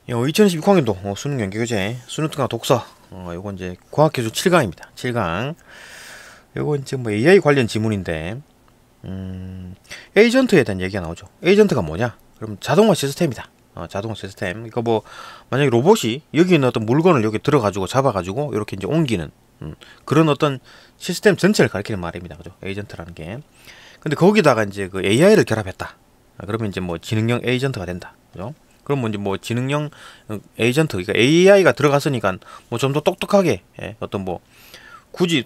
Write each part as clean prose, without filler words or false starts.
2022 학년도 수능 연계교재 수능 특강 독서 요거 이제 과학교조 7강입니다. 7강. 요거 이제 뭐 AI 관련 지문인데 에이전트에 대한 얘기가 나오죠. 에이전트가 뭐냐? 그럼 자동화 시스템이다. 자동화 시스템. 이거 뭐 만약에 로봇이 여기 있는 어떤 물건을 여기 들어가지고 잡아가지고 이렇게 이제 옮기는 그런 어떤 시스템 전체를 가리키는 말입니다. 그죠? 에이전트라는 게. 근데 거기다가 이제 그 AI를 결합했다. 그러면 이제 뭐 지능형 에이전트가 된다. 그죠? 그럼 뭐 이제 뭐 지능형 에이전트, 그러니까 AI가 들어갔으니까 뭐 좀 더 똑똑하게 어떤 뭐 굳이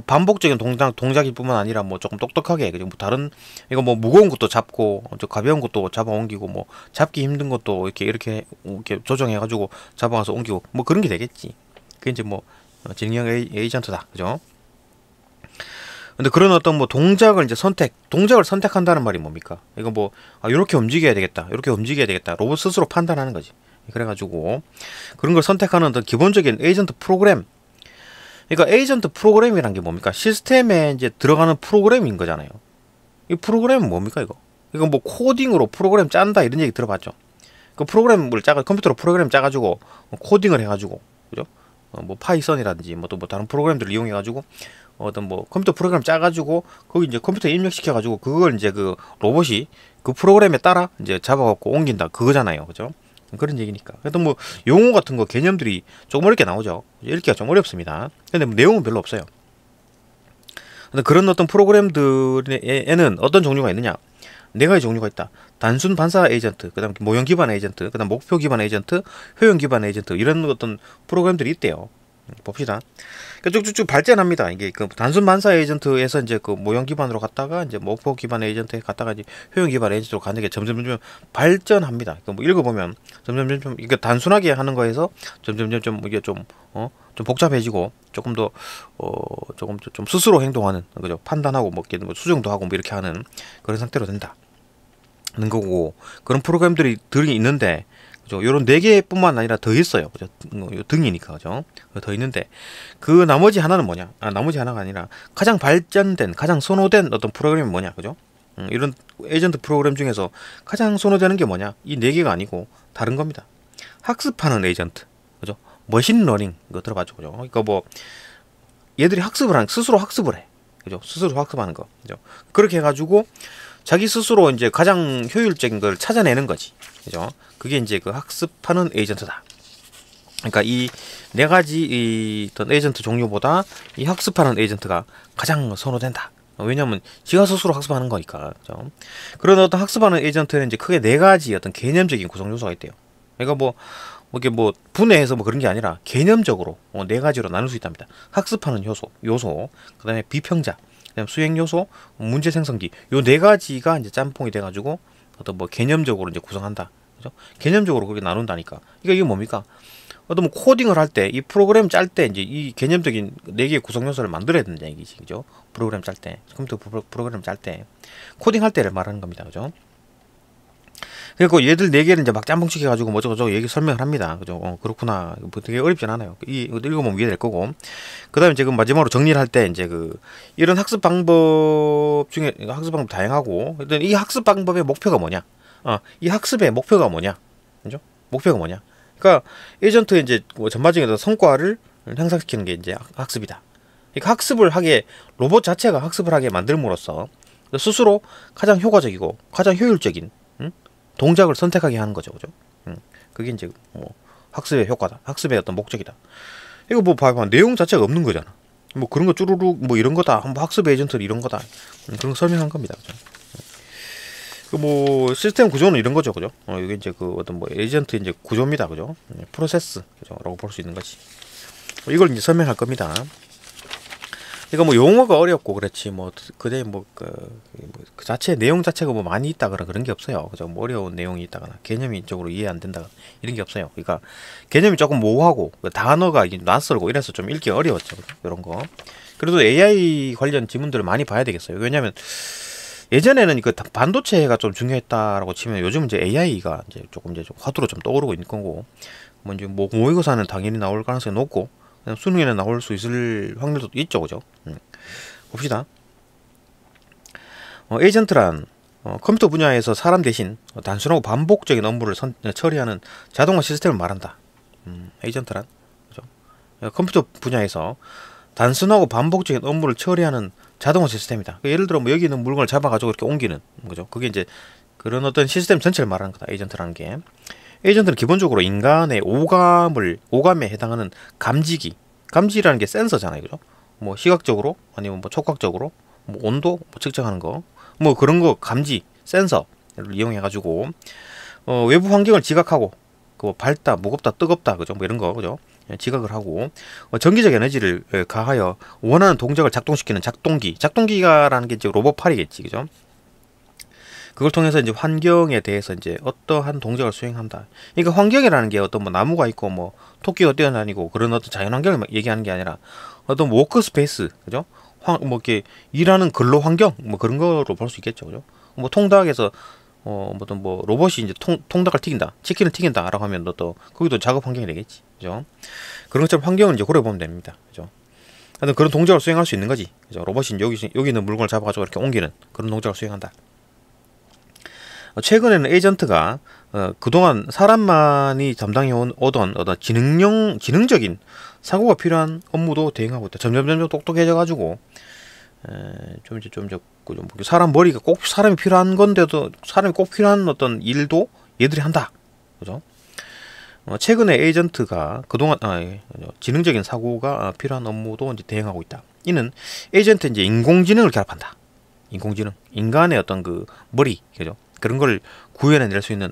반복적인 동작일 뿐만 아니라 뭐 조금 똑똑하게 그리고 뭐 다른 이거 뭐 무거운 것도 잡고 저 가벼운 것도 잡아 옮기고 뭐 잡기 힘든 것도 이렇게 조정해 가지고 잡아가서 옮기고 뭐 그런 게 되겠지. 그게 이제 뭐 지능형 에이전트다. 그죠? 근데 그런 어떤 뭐 동작을 선택한다는 말이 뭡니까? 이거 뭐 이렇게 움직여야 되겠다, 이렇게 움직여야 되겠다. 로봇 스스로 판단하는 거지. 그래가지고 그런 걸 선택하는 어떤 기본적인 에이전트 프로그램. 그러니까 에이전트 프로그램이란 게 뭡니까? 시스템에 이제 들어가는 프로그램인 거잖아요. 이 프로그램은 뭡니까 이거? 이거 뭐 코딩으로 프로그램 짠다 이런 얘기 들어봤죠? 그 프로그램을 컴퓨터로 프로그램 짜가지고 코딩을 해가지고 그죠? 뭐 파이썬이라든지 뭐 또 뭐 다른 프로그램들을 이용해가지고 어떤 뭐 컴퓨터 프로그램 짜가지고 거기 이제 컴퓨터에 입력시켜가지고 그걸 이제 그 로봇이 그 프로그램에 따라 이제 잡아갖고 옮긴다 그거잖아요. 그죠? 그런 얘기니까. 그래도 뭐 용어 같은 거 개념들이 조금 어렵게 나오죠. 읽기가 좀 어렵습니다. 근데 뭐 내용은 별로 없어요. 근데 그런 어떤 프로그램들에는 어떤 종류가 있느냐? 네 가지 종류가 있다. 단순 반사 에이전트, 그 다음 모형 기반 에이전트, 그 다음 목표 기반 에이전트, 효용 기반 에이전트 이런 어떤 프로그램들이 있대요. 봅시다. 쭉쭉쭉 발전합니다. 이게 그 단순 반사 에이전트에서 이제 그 모형 기반으로 갔다가 이제 목표 기반 에이전트에 갔다가 이제 효용 기반 에이전트로 가는 게 점점 발전합니다. 그 뭐 읽어보면 점점 이게 단순하게 하는 거에서 점점 이게 좀 복잡해지고 조금 더 조금 좀 스스로 행동하는 그죠? 판단하고 뭐 수정도 하고 뭐 이렇게 하는 그런 상태로 된다. 는 거고 그런 프로그램들이 있는데 그죠? 요런 네 개뿐만 아니라 더 있어요. 그죠? 요 등이니까 그죠? 더 있는데 그 나머지 하나는 뭐냐? 나머지 하나가 아니라 가장 발전된, 가장 선호된 어떤 프로그램이 뭐냐? 그죠? 이런 에이전트 프로그램 중에서 가장 선호되는 게 뭐냐? 이 네 개가 아니고 다른 겁니다. 학습하는 에이전트. 그죠? 머신러닝 이거 들어봤죠? 그죠? 그러니까 뭐 얘들이 스스로 학습을 해. 그죠? 스스로 학습하는 거. 그죠? 그렇게 해 가지고 자기 스스로 이제 가장 효율적인 걸 찾아내는 거지. 그죠? 그게 이제 그 학습하는 에이전트다. 그러니까 이 네 가지 어떤 에이전트 종류보다 이 학습하는 에이전트가 가장 선호된다. 왜냐면 지가 스스로 학습하는 거니까. 그죠? 그런 어떤 학습하는 에이전트는 이제 크게 네 가지 어떤 개념적인 구성 요소가 있대요. 그러니까 뭐 이게 뭐 분해해서 뭐 그런 게 아니라 개념적으로 네 가지로 나눌 수 있답니다. 학습하는 요소, 그다음에 비평자, 그다음 수행 요소, 문제 생성기 요 네 가지가 이제 짬뽕이 돼가지고 어떤 뭐 개념적으로 이제 구성한다. 그죠? 개념적으로 그렇게 나눈다니까. 그러니까 이게 뭡니까? 어떤 뭐 코딩을 할 때 이 프로그램 짤 때 이제 이 개념적인 네 개의 구성 요소를 만들어야 된다 얘기지, 그죠? 프로그램 짤 때, 컴퓨터 프로그램 짤 때, 코딩 할 때를 말하는 겁니다, 그죠? 그리고 얘들 네 개를 이제 막 짬뽕치게 가지고 뭐저거 얘기 설명을 합니다. 그죠? 그렇구나. 뭐 되게 어렵진 않아요. 읽어보면 이해될 거고. 그다음에 지금 마지막으로 정리를 할 때 이제 이런 학습 방법 중에 학습 방법 다양하고, 일단 이 학습 방법의 목표가 뭐냐? 이 학습의 목표가 뭐냐? 그죠? 목표가 뭐냐? 그러니까 에이전트의 이제 뭐 전반적인 성과를 향상시키는 게 이제 학습이다. 그러니까 로봇 자체가 학습을 하게 만들므로써 스스로 가장 효과적이고 가장 효율적인 동작을 선택하게 하는 거죠, 그죠? 그게 이제 뭐 학습의 효과다, 학습의 어떤 목적이다. 이거 뭐 봐봐, 내용 자체가 없는 거잖아. 뭐 그런 거 쭈루룩 뭐 이런 거다, 뭐 학습 에이전트 이런 거다, 그런 거 설명한 겁니다, 그죠? 뭐 시스템 구조는 이런 거죠, 그죠? 이게 이제 그 어떤 뭐 에이전트 이제 구조입니다, 그죠? 프로세스, 그죠?라고 볼 수 있는 거지. 이걸 이제 설명할 겁니다. 그러니까 뭐 용어가 어렵고 그렇지 뭐 그대 그 자체 내용 자체가 뭐 많이 있다거나 그런 게 없어요. 그죠? 뭐 어려운 내용이 있다거나 개념이 쪽으로 이해 안 된다거나 이런 게 없어요. 그러니까 개념이 조금 모호하고 그 단어가 낯설고 이래서 좀 읽기 어려웠죠. 그죠? 이런 거. 그래도 AI 관련 지문들을 많이 봐야 되겠어요. 왜냐하면 예전에는 그 반도체가 좀 중요했다라고 치면 요즘 이제 AI가 이제 조금 화두로 좀 떠오르고 있는 거고 뭐 이제 뭐 모의고사는 당연히 나올 가능성이 높고 수능에는 나올 수 있을 확률도 있죠, 그죠? 봅시다. 에이전트란 컴퓨터 분야에서 사람 대신 단순하고 반복적인 업무를 처리하는 자동화 시스템을 말한다. 에이전트란, 그죠? 컴퓨터 분야에서 단순하고 반복적인 업무를 처리하는 자동화 시스템이다. 예를 들어 뭐 여기 있는 물건을 잡아가지고 이렇게 옮기는 거죠. 그게 이제 그런 어떤 시스템 전체를 말하는 거다. 에이전트라는 게. 에이전트는 기본적으로 인간의 오감에 해당하는 감지라는 게 센서잖아요, 그죠? 뭐 시각적으로 아니면 뭐 촉각적으로 뭐 온도 뭐 측정하는 거, 뭐 그런 거 감지 센서를 이용해가지고 외부 환경을 지각하고 그 밝다, 무겁다, 뜨겁다, 그죠? 뭐 이런 거, 그죠? 지각을 하고 전기적 에너지를 가하여 원하는 동작을 작동시키는 작동기가라는 게 이제 로봇팔이겠지, 그죠? 그걸 통해서 이제 환경에 대해서 이제 어떠한 동작을 수행한다. 그러니까 환경이라는 게 어떤 뭐 나무가 있고 뭐 토끼가 뛰어다니고 그런 어떤 자연 환경을 얘기하는 게 아니라 어떤 워크스페이스, 그죠? 뭐 이렇게 일하는 근로 환경 뭐 그런 거로 볼 수 있겠죠, 그죠? 뭐 통닭에서 어떤 뭐 로봇이 이제 통닭을 튀긴다, 치킨을 튀긴다라고 하면 또 거기도 작업 환경이 되겠지, 그죠? 그런 것처럼 환경은 이제 고려 보면 됩니다, 그죠? 하여튼 그런 동작을 수행할 수 있는 거지, 그죠? 로봇이 여기 있는 물건을 잡아가지고 이렇게 옮기는 그런 동작을 수행한다. 최근에는 에이전트가 그동안 사람만이 담당해 오던 어떤 지능적인 사고가 필요한 업무도 대행하고 있다. 점점 똑똑해져 가지고 사람 머리가 꼭 사람이 필요한 건데도 사람이 꼭 필요한 어떤 일도 얘들이 한다, 그죠? 최근에 에이전트가 그동안 지능적인 사고가 필요한 업무도 이제 대행하고 있다. 이는 에이전트 이제 인공지능을 결합한다. 인공지능, 인간의 어떤 그 머리, 그죠? 그런 걸 구현해낼 수 있는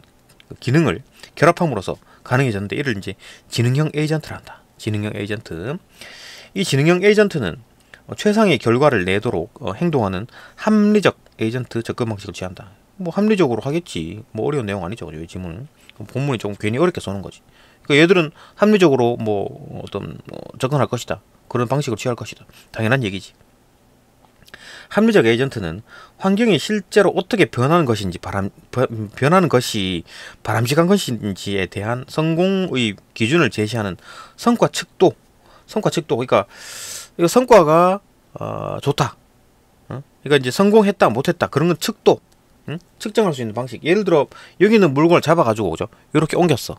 기능을 결합함으로써 가능해졌는데 이를 이제 지능형 에이전트를 한다. 지능형 에이전트. 이 지능형 에이전트는 최상의 결과를 내도록 행동하는 합리적 에이전트 접근 방식을 취한다. 뭐 합리적으로 하겠지. 뭐 어려운 내용 아니죠, 이 지문. 본문이 조금 괜히 어렵게 써놓은 거지. 그러니까 얘들은 합리적으로 뭐 어떤 접근할 것이다. 그런 방식을 취할 것이다. 당연한 얘기지. 합리적 에이전트는 환경이 실제로 어떻게 변하는 것인지 변하는 것이 바람직한 것인지에 대한 성공의 기준을 제시하는 성과 측도. 그러니까 이거 성과가 좋다. 그러니까 이제 성공했다, 못했다 그런 건 측도. 측정할 수 있는 방식. 예를 들어 여기 있는 물건을 잡아가지고, 그죠? 이렇게 옮겼어,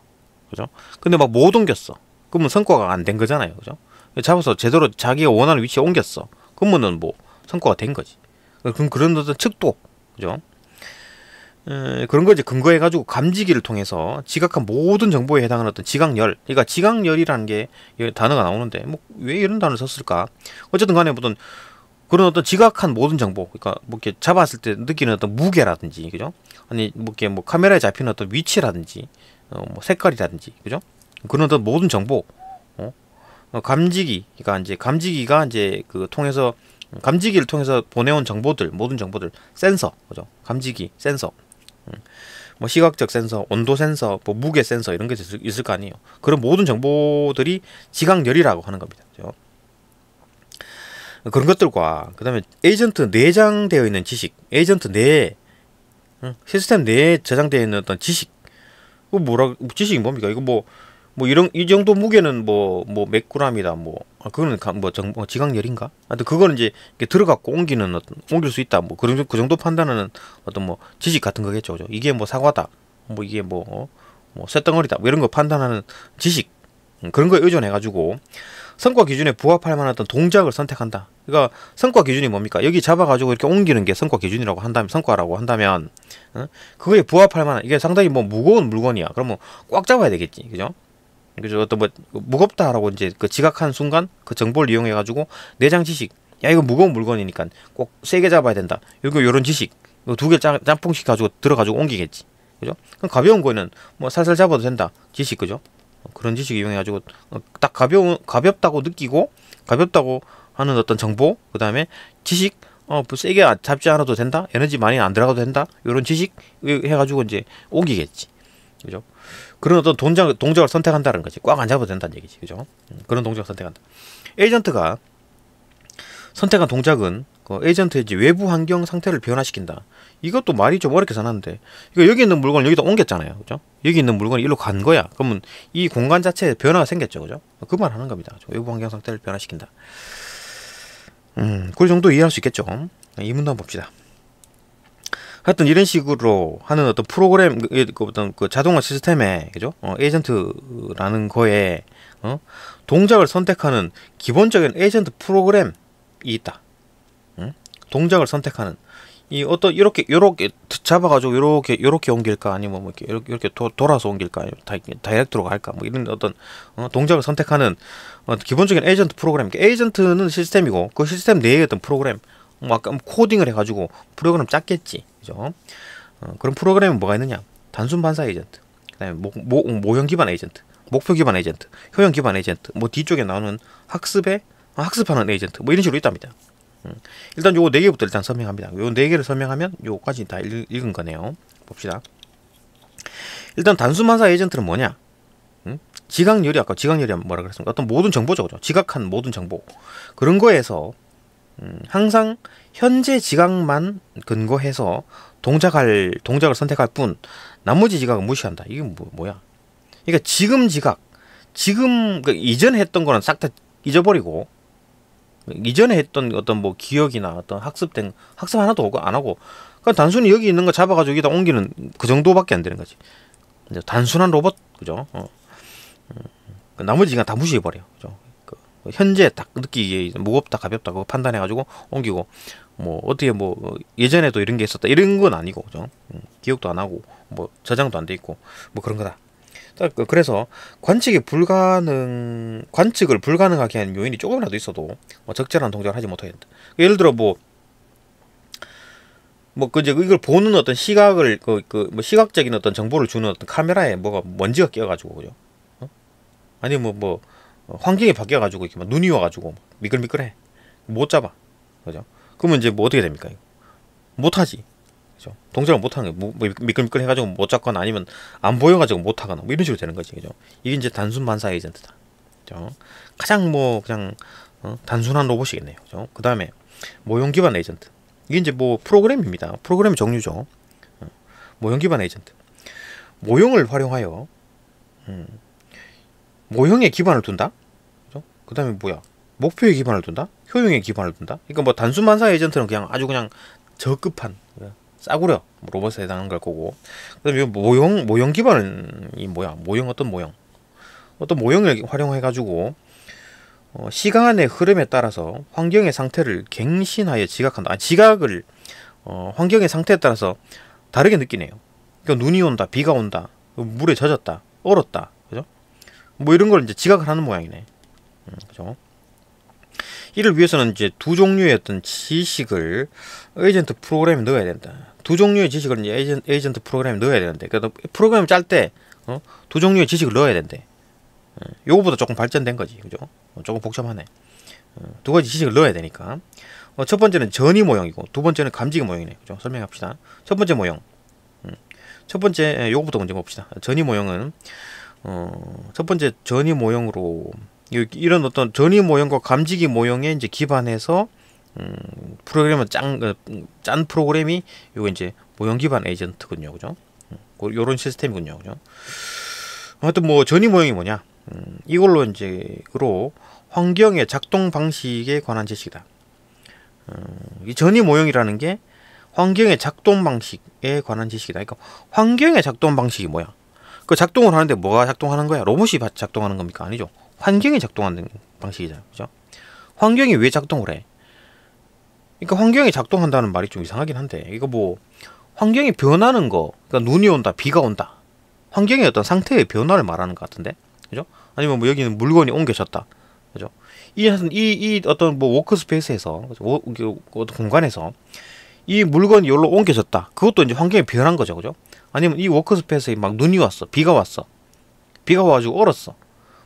그죠? 근데 막 못 옮겼어. 그러면 성과가 안 된 거잖아요, 그죠? 잡아서 제대로 자기가 원하는 위치에 옮겼어. 그러면은 뭐 성과가 된 거지. 그럼 그런 어떤 측도, 그죠? 그런 거 이제 근거해가지고 감지기를 통해서 지각한 모든 정보에 해당하는 어떤 지각열. 그러니까 지각열이라는 게 단어가 나오는데 뭐 왜 이런 단어를 썼을까? 어쨌든 간에 어떤 그런 어떤 지각한 모든 정보, 그러니까 뭐 이렇게 잡았을 때 느끼는 어떤 무게라든지, 그죠? 아니 뭐 이렇게 뭐 카메라에 잡히는 어떤 위치라든지, 뭐 색깔이라든지, 그죠? 그런 어떤 모든 정보, 감지기가 이제 그 통해서 감지기를 통해서 보내온 정보들, 모든 정보들, 센서, 그죠? 감지기, 센서, 뭐 시각적 센서, 온도 센서, 뭐 무게 센서 이런 게 있을 거 아니에요. 그런 모든 정보들이 지각열이라고 하는 겁니다, 그죠? 그런 것들과 그다음에 에이전트 내장되어 있는 지식, 에이전트 내에 시스템 내에 저장되어 있는 어떤 지식, 지식이 뭡니까? 이거 뭐 이 정도 무게는 뭐 몇 그램이다, 그거는 지각열인가? 하여튼 그거는 이제 들어갖고 옮길 수 있다, 그 정도 판단하는 어떤 뭐 지식 같은 거겠죠, 그죠? 이게 뭐 사과다, 뭐 이게 뭐 쇳덩어리다, 뭐 이런 거 판단하는 지식, 그런 거에 의존해가지고 성과 기준에 부합할 만한 어떤 동작을 선택한다. 그러니까 성과 기준이 뭡니까? 여기 잡아가지고 이렇게 옮기는 게 성과 기준이라고 한다면, 성과라고 한다면, 그거에 부합할 만한, 이게 상당히 뭐 무거운 물건이야. 그러면 꽉 잡아야 되겠지, 그죠? 그죠? 어떤 뭐 무겁다라고 이제 그 지각한 순간 그 정보를 이용해가지고 내장 지식, 야 이거 무거운 물건이니까 꼭 세게 잡아야 된다. 요런 지식, 두 개 짬뽕씩 가지고 들어가지고 옮기겠지, 그죠? 그럼 가벼운 거는 뭐 살살 잡아도 된다, 지식, 그죠? 그런 지식 이용해가지고 딱 가볍다고 느끼고 가볍다고 하는 어떤 정보, 그 다음에 지식, 뭐 세게 잡지 않아도 된다, 에너지 많이 안 들어가도 된다, 이런 지식 해가지고 이제 옮기겠지, 그죠? 그런 어떤 동작을 선택한다는 거지. 꽉 안 잡아도 된다는 얘기지, 그죠? 그런 동작을 선택한다. 에이전트가 선택한 동작은 에이전트의 이제 외부 환경 상태를 변화시킨다. 이것도 말이 좀 어렵게 써놨는데, 이거 여기 있는 물건을 여기다 옮겼잖아요, 그죠? 여기 있는 물건이 일로 간 거야. 그러면 이 공간 자체에 변화가 생겼죠, 그죠? 그 말 하는 겁니다. 외부 환경 상태를 변화시킨다. 그 정도 이해할 수 있겠죠? 이 문도 한번 봅시다. 하여튼 이런 식으로 하는 어떤 프로그램, 어떤 그 자동화 시스템에, 그죠? 에이전트라는 거에, 동작을 선택하는 기본적인 에이전트 프로그램이 있다. 동작을 선택하는. 이 어떤, 요렇게 잡아가지고, 요렇게 옮길까? 아니면 뭐, 이렇게 돌아서 옮길까? 다이렉트로 갈까? 뭐, 이런 어떤, 동작을 선택하는, 기본적인 에이전트 프로그램. 에이전트는 시스템이고, 그 시스템 내에 어떤 프로그램, 뭐 아까 코딩을 해가지고 프로그램 짰겠지, 그죠? 그런 프로그램은 뭐가 있느냐? 단순 반사 에이전트, 그다음에 모형 기반 에이전트, 목표 기반 에이전트, 효용 기반 에이전트, 뭐 뒤쪽에 나오는 학습하는 에이전트, 뭐 이런 식으로 있답니다. 일단 요거 4개부터 일단 설명합니다. 요 4개를 설명하면 요까지 다 읽은 거네요. 봅시다. 일단 단순 반사 에이전트는 뭐냐? 지각열이, 아까 지각열이 뭐라 그랬습니까? 어떤 모든 정보죠, 그죠? 지각한 모든 정보, 그런 거에서 항상 현재 지각만 근거해서 동작을 선택할 뿐 나머지 지각은 무시한다. 이게 뭐야? 그러니까 지금 지각, 그러니까 이전에 했던 거는 싹 다 잊어버리고, 이전에 했던 어떤 뭐 기억이나 어떤 학습 하나도 안 하고, 그러니까 단순히 여기 있는 거 잡아가지고 여기다 옮기는 그 정도밖에 안 되는 거지. 단순한 로봇, 그죠? 나머지 지각 다 무시해버려, 그죠? 현재 딱 느끼기에 무겁다 가볍다 그거 판단해가지고 옮기고, 뭐 어떻게 뭐 예전에도 이런 게 있었다 이런 건 아니고, 그죠? 기억도 안 하고 뭐 저장도 안 돼 있고 뭐 그런 거다. 그래서 관측을 불가능하게 하는 요인이 조금이라도 있어도 뭐 적절한 동작을 하지 못하게 된다. 예를 들어 뭐 이제 이걸 보는 어떤 시각을 뭐 시각적인 어떤 정보를 주는 어떤 카메라에 뭐가 먼지가 끼어가지고, 그죠? 아니면 뭐 환경이 바뀌어가지고 이렇게 막 눈이 와가지고 미끌미끌해, 못 잡아, 그죠? 그러면 이제 뭐 어떻게 됩니까? 못하지, 그죠? 동작을 못하는 거, 뭐 미끌미끌 해가지고 못 잡거나 아니면 안 보여가지고 못하거나 뭐 이런 식으로 되는 거지, 그죠? 이게 이제 단순 반사 에이전트다, 그죠? 가장 뭐 그냥 단순한 로봇이겠네요, 그죠? 그 다음에 모형 기반 에이전트, 이게 이제 뭐 프로그램입니다. 프로그램 종류죠. 모형 기반 에이전트, 모형을 활용하여 모형에 기반을 둔다. 그 다음에 뭐야? 목표에 기반을 둔다? 효용에 기반을 둔다? 그러니까 뭐 단순 반사 에이전트는 그냥 아주 그냥 저급한 싸구려 로봇에 해당하는 걸 거고, 그 다음에 모형 기반은 이 뭐야? 어떤 모형을 활용해가지고 시간의 흐름에 따라서 환경의 상태를 갱신하여 지각한다. 지각을 환경의 상태에 따라서 다르게 느끼네요. 그러니까 눈이 온다, 비가 온다, 물에 젖었다, 얼었다, 그죠? 뭐 이런 걸 이제 지각을 하는 모양이네. 그죠? 이를 위해서는 이제 두 종류의 어떤 지식을 에이전트 프로그램에 넣어야 된다. 두 종류의 지식을 이제 에이전트 프로그램에 넣어야 되는데, 그래도 프로그램 짤 때 두 종류의 지식을 넣어야 된대. 요거보다 조금 발전된 거지, 그죠? 조금 복잡하네. 두 가지 지식을 넣어야 되니까. 첫 번째는 전이 모형이고, 두 번째는 감지기 모형이네, 그죠? 설명합시다. 첫 번째 모형. 첫 번째 요거부터 먼저 봅시다. 전이 모형은 첫 번째 전이 모형으로 이런 어떤 전이 모형과 감지기 모형에 이제 기반해서 프로그램을 짠 프로그램이 요거 이제 모형 기반 에이전트군요, 그죠? 요런 시스템이군요, 그죠? 하여튼 뭐 전이 모형이 뭐냐? 이걸로 이제로 환경의 작동 방식에 관한 지식이다. 이 전이 모형이라는 게 환경의 작동 방식에 관한 지식이다. 그러니까 환경의 작동 방식이 뭐야? 그 작동을 하는데 뭐가 작동하는 거야? 로봇이 작동하는 겁니까? 아니죠. 환경이 작동하는 방식이잖아요, 그죠? 환경이 왜 작동을 해? 그러니까 환경이 작동한다는 말이 좀 이상하긴 한데, 이거 뭐 환경이 변하는 거, 그러니까 눈이 온다, 비가 온다, 환경의 어떤 상태의 변화를 말하는 것 같은데, 그죠? 아니면 뭐 여기는 물건이 옮겨졌다, 그죠? 이 어떤 뭐 워크스페이스에서, 어떤 공간에서 이 물건이 여기로 옮겨졌다, 그것도 이제 환경이 변한 거죠, 그죠? 아니면 이 워크스페이스에 막 눈이 왔어, 비가 와가지고 얼었어,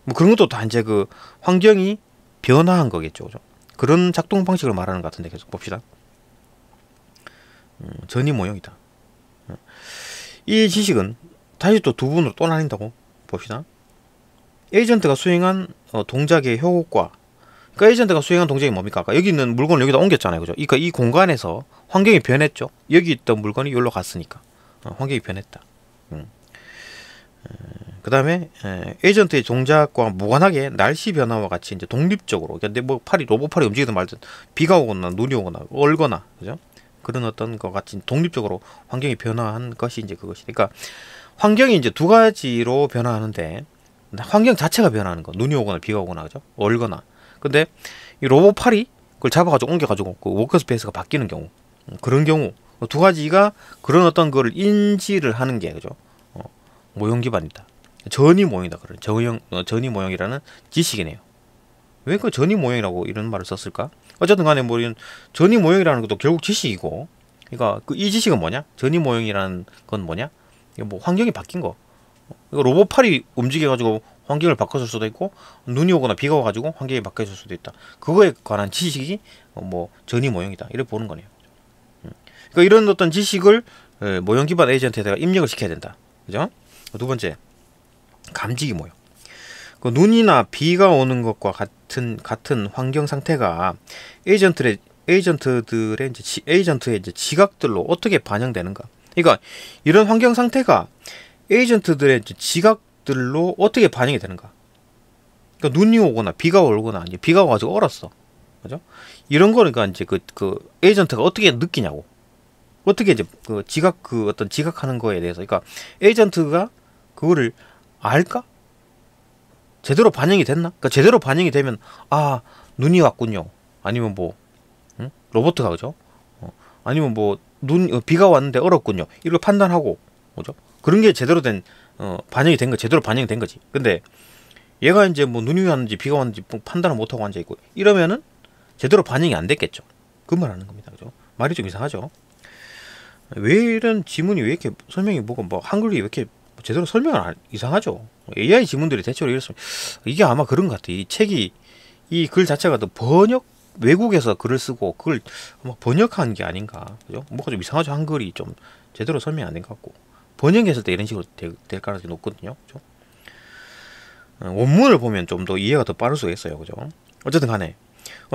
뭐 그런 것도 다 이제 그 환경이 변화한 거겠죠, 그죠? 그런 작동 방식을 말하는 것 같은데, 계속 봅시다. 전이 모형이다. 이 지식은 다시 또 두 부분으로 또 나뉜다고 봅시다. 에이전트가 수행한 동작의 효과. 그러니까 에이전트가 수행한 동작이 뭡니까? 아까 여기 있는 물건을 여기다 옮겼잖아요, 그죠? 그러니까 이 공간에서 환경이 변했죠. 여기 있던 물건이 여기로 갔으니까 환경이 변했다. 그 다음에 에이전트의 동작과 무관하게 날씨 변화와 같이 이제 독립적으로, 그러니까 뭐 로봇 팔이 움직이든 말든 비가 오거나 눈이 오거나 얼거나, 그죠? 그런 어떤 것 같이 독립적으로 환경이 변화한 것이 이제 그것이. 그러니까 환경이 이제 두 가지로 변화하는데 환경 자체가 변하는 거, 눈이 오거나 비가 오거나 그죠? 얼거나. 근데 이 로봇 팔이 그걸 잡아가지고 옮겨가지고 그 워크스페이스가 바뀌는 경우, 그런 경우 두 가지가 그런 어떤 거를 인지를 하는 게 그죠? 모형 기반이다. 전이 모형이다. 그런 전이 모형이라는 지식이네요. 왜 그 전이 모형이라고 이런 말을 썼을까? 어쨌든 간에 뭐 이런 전이 모형이라는 것도 결국 지식이고, 그러니까 그 이 지식은 뭐냐? 전이 모형이라는 건 뭐냐? 이거 뭐 환경이 바뀐 거. 이거 로봇 팔이 움직여가지고 환경을 바꿔줄 수도 있고, 눈이 오거나 비가 와가지고 환경이 바뀌어질 수도 있다. 그거에 관한 지식이 뭐 전이 모형이다. 이렇게 보는 거네요. 그러니까 이런 어떤 지식을 모형 기반 에이전트에다가 입력을 시켜야 된다. 그죠? 두 번째, 감지기 모형. 그 눈이나 비가 오는 것과 같은 환경 상태가 에이전트의 이제 지각들로 어떻게 반영되는가? 그러니까 이런 환경 상태가 에이전트들의 이제 지각들로 어떻게 반영이 되는가? 그러니까 눈이 오거나 비가 오거나 이제 비가 와가지고 얼었어, 그죠? 이런 거니까 이제 그 에이전트가 어떻게 느끼냐고, 어떻게 이제 그 어떤 지각하는 거에 대해서, 그러니까 에이전트가 그거를 알까? 제대로 반영이 됐나? 그러니까 제대로 반영이 되면 아 눈이 왔군요. 아니면 뭐 로봇가 그죠? 아니면 뭐 비가 왔는데 얼었군요. 이걸 판단하고 그죠? 그런 게 제대로 된 반영이 된 거, 제대로 반영이 된 거지. 근데 얘가 이제 뭐 눈이 왔는지 비가 왔는지 판단을 못 하고 앉아 있고 이러면은 제대로 반영이 안 됐겠죠. 그 말하는 겁니다. 그죠? 말이 좀 이상하죠. 왜 이런 지문이 왜 이렇게 설명이 뭐가 뭐 한글이 왜 이렇게 제대로 설명을 이상하죠. AI 지문들이 대체로 이렇습니다. 이게 아마 그런 것 같아. 이 책이 이 글 자체가 또 외국에서 글을 쓰고 그걸 아마 번역한 게 아닌가, 그죠? 뭐가 좀 이상하죠. 한글이 좀 제대로 설명 안 된 것 같고 번역했을 때 이런 식으로 될 가능성이 높거든요. 그죠? 원문을 보면 좀 더 이해가 더 빠를 수가 있어요. 그죠? 어쨌든 간에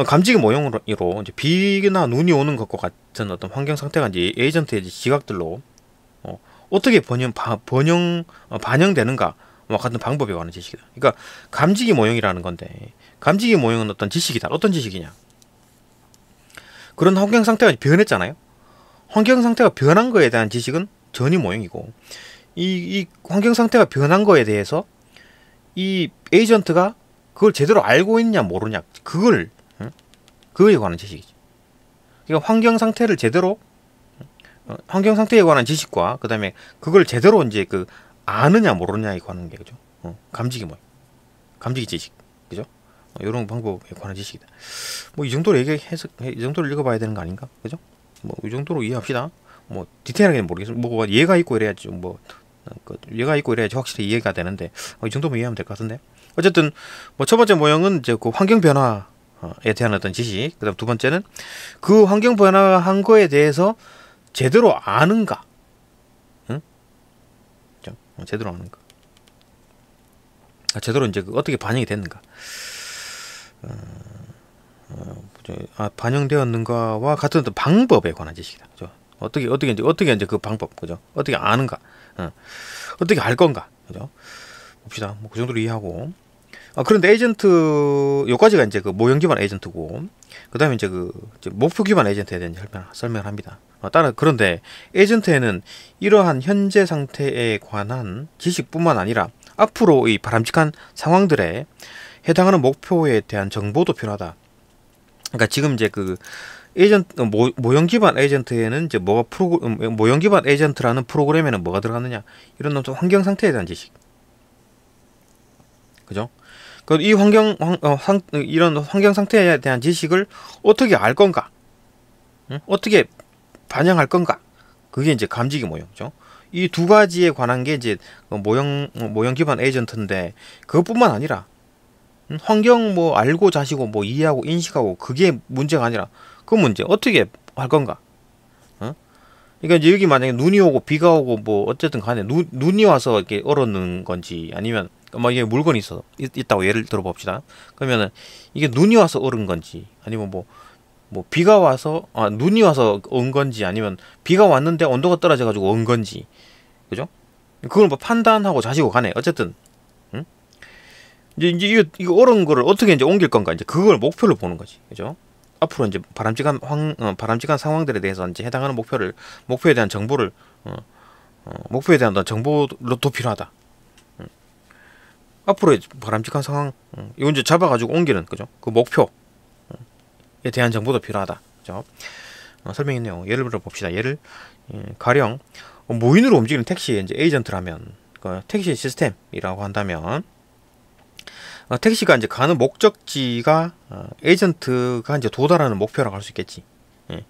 감지기 모형으로 이제 비나 눈이 오는 것과 같은 어떤 환경 상태가 이제 에이전트의 지각들로 어떻게 반영되는가 같은 방법에 관한 지식이다. 그러니까 감지기 모형이라는 건데, 감지기 모형은 어떤 지식이다. 어떤 지식이냐? 그런 환경 상태가 변했잖아요. 환경 상태가 변한 거에 대한 지식은 전이 모형이고, 이 환경 상태가 변한 거에 대해서 이 에이전트가 그걸 제대로 알고 있냐 모르냐, 그거에 관한 지식이지. 그러니까 환경 상태를 제대로 환경 상태에 관한 지식과 그 다음에 그걸 제대로 이제 아느냐 모르느냐에 관한 게 그죠. 감지기 모형, 감지기 지식, 그죠? 이런 방법에 관한 지식이다. 뭐 이 정도로 이 정도로 읽어봐야 되는 거 아닌가, 그죠? 뭐 이 정도로 이해합시다. 뭐 디테일하게는 모르겠어요. 뭐 얘가 있고 이래야지 얘가 있고 이래야지 확실히 이해가 되는데 이 정도면 이해하면 될 것 같은데. 어쨌든 뭐 첫 번째 모형은 이제 그 환경 변화에 대한 어떤 지식. 그다음 두 번째는 그 환경 변화한 거에 대해서 제대로 아는가, 응? 제대로 아는가, 제대로 이제 어떻게 반영이 됐는가, 반영되었는가와 같은 어떤 방법에 관한 지식이다. 그죠? 어떻게 이제 그 방법, 그죠? 어떻게 아는가, 어떻게 알 건가, 그죠? 봅시다. 뭐 그 정도로 이해하고. 그런데 에이전트 요까지가 이제 그 모형 기반 에이전트고, 그다음에 이제 이제 목표 기반 에이전트에 대한 설명을 합니다. 그런데 에이전트에는 이러한 현재 상태에 관한 지식뿐만 아니라 앞으로 이 바람직한 상황들에 해당하는 목표에 대한 정보도 필요하다. 그러니까 지금 이제 모형 기반 에이전트에는 이제 모형 기반 에이전트라는 프로그램에는 뭐가 들어갔느냐, 이런 어떤 환경 상태에 대한 지식, 그죠? 이 이런 환경 상태에 대한 지식을 어떻게 알 건가, 어떻게 반영할 건가, 그게 이제 감지기 모형이죠. 이 두 가지에 관한 게 이제 모형 기반 에이전트인데, 그것뿐만 아니라 환경 뭐 알고 자시고 뭐 이해하고 인식하고 그게 문제가 아니라 그 문제 어떻게 할 건가. 그러니까 이제 여기 만약에 눈이 오고 비가 오고 뭐 어쨌든 간에 눈이 와서 이렇게 얼었는 건지, 아니면 막 이게 물건이 있다고 예를 들어 봅시다. 그러면은 이게 눈이 와서 얼은 건지, 아니면 뭐 비가 와서 눈이 와서 온 건지, 아니면 비가 왔는데 온도가 떨어져 가지고 온 건지, 그죠? 그걸 뭐 판단하고 자시고 가네. 어쨌든 이제 이거 얼은 거를 어떻게 이제 옮길 건가, 이제 그걸 목표를 보는 거지, 그죠? 앞으로 이제 바람직한 상황들에 대해서 이제 해당하는 목표에 대한 정보를 목표에 대한 어떤 정보도 필요하다. 앞으로 바람직한 상황, 이거 이제 잡아가지고 옮기는, 그죠? 그 목표에 대한 정보도 필요하다. 그죠? 설명했네요. 예를 들어 봅시다. 가령 무인으로 움직이는 택시의 이제 에이전트라면, 그 택시 시스템이라고 한다면, 택시가 이제 가는 목적지가 에이전트가 이제 도달하는 목표라고 할 수 있겠지. 예.